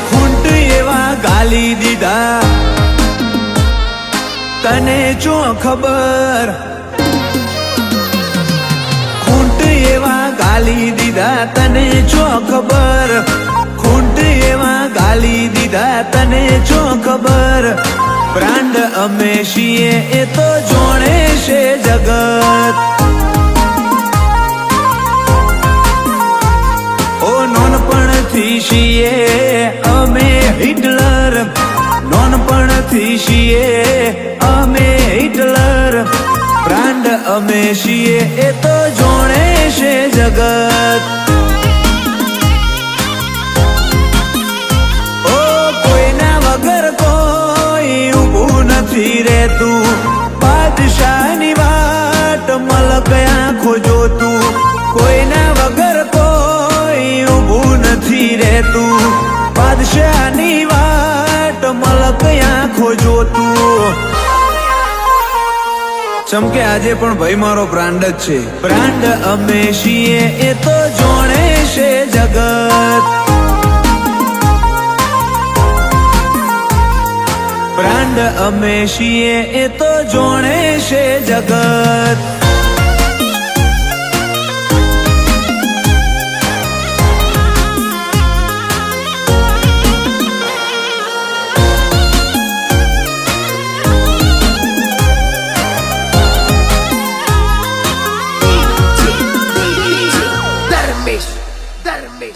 ખૂંટ એવા ગાલી દીધા તને જો ખબર ખૂંટ એવા ગાલી દીધા તને જો ખબર ખૂંટ એવા ગાલી દીધા તને જો ખબર બ્રાન્ડ અમે છીએ એ તો જોણે છે જગત ઓ નોનપણથી છીએ અમે હિટલર નોનપણથી છીએ અમે હિટલર બ્રાન્ડ અમે છીએ એ તો જોણે છે જગત ઓ કોઈના વગર કોઈ ઊભું નથી રહેતું બાદશાહની વાટ મલક આંખો જોતું કોઈના વગર કોઈ ઊભું નથી રહેતું બાદશાહની વાટ મલક આંખો જોતું ચમકે આજે પણ ભાઈ મારો બ્રાન્ડ જ છે બ્રાન્ડ અમે છીએ એ તો જોણે છે જગત બ્રાન્ડ અમે છીએ એ તો જોણે છે જગત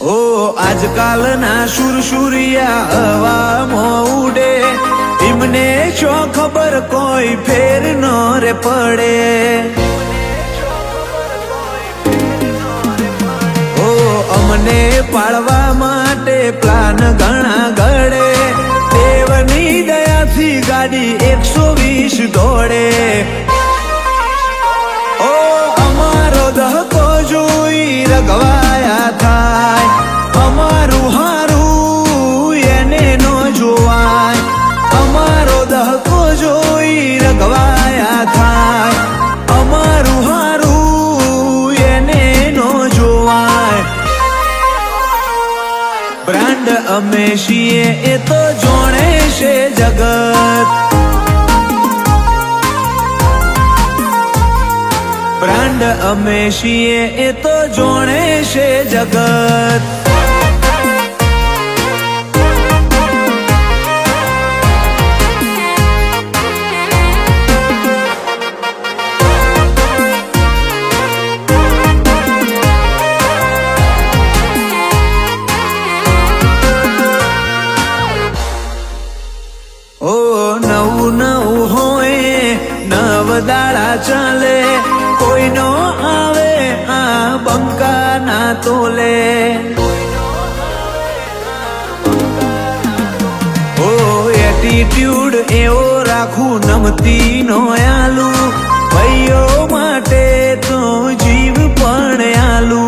ઓ આજકાલના સુરસુરિયા હવામાં ઉડે એમને શું ખબર કોઈ ફેર ન રે પડે ઓ અમને પાળવા માટે પ્લાન ઘણા ઘડે દેવની દયાથી ગાડી 120 દોડે ઓ અમારો દહકો જોઈ રગવાયા થાય અમારું હારું એને નો જોવાય અમારો દહકો જોઈ રગવાયા થાય અમારું હારું એને નો જોવાય બ્રાન્ડ અમે છીએ એ તો જોણે છે જગત બ્રાન્ડ અમે છીએ એ તો જોણે છે જગત ઓ નવું નવું હોય નવ દાડા ચાલે કોઈનો આવે આ બંકા ના તોલે ઓ એટીટ્યુડ એવો રાખું નમતી નો આલુ ભાઈઓ માટે તો જીવ પણ આલુ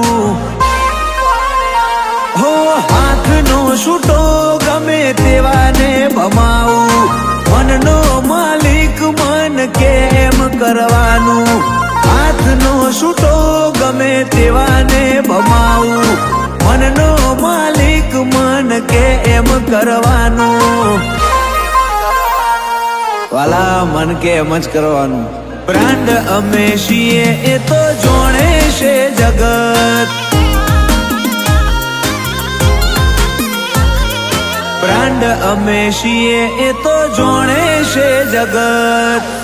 હો હાથનો છૂટો ગમે તેવાને ભમાવું મનનો માલિક મન કેમ કરવાનું હાથનો છૂટો ગમે તેવાને ભમાવું મનનો માલિક મન કેમ કરવાનું વાલા મન કે એમ જ કરવાનું બ્રાન્ડ અમે છીએ એ તો જોણે છે જગત બ્રાન્ડ અમે છીએ એ તો જોણે છે જગત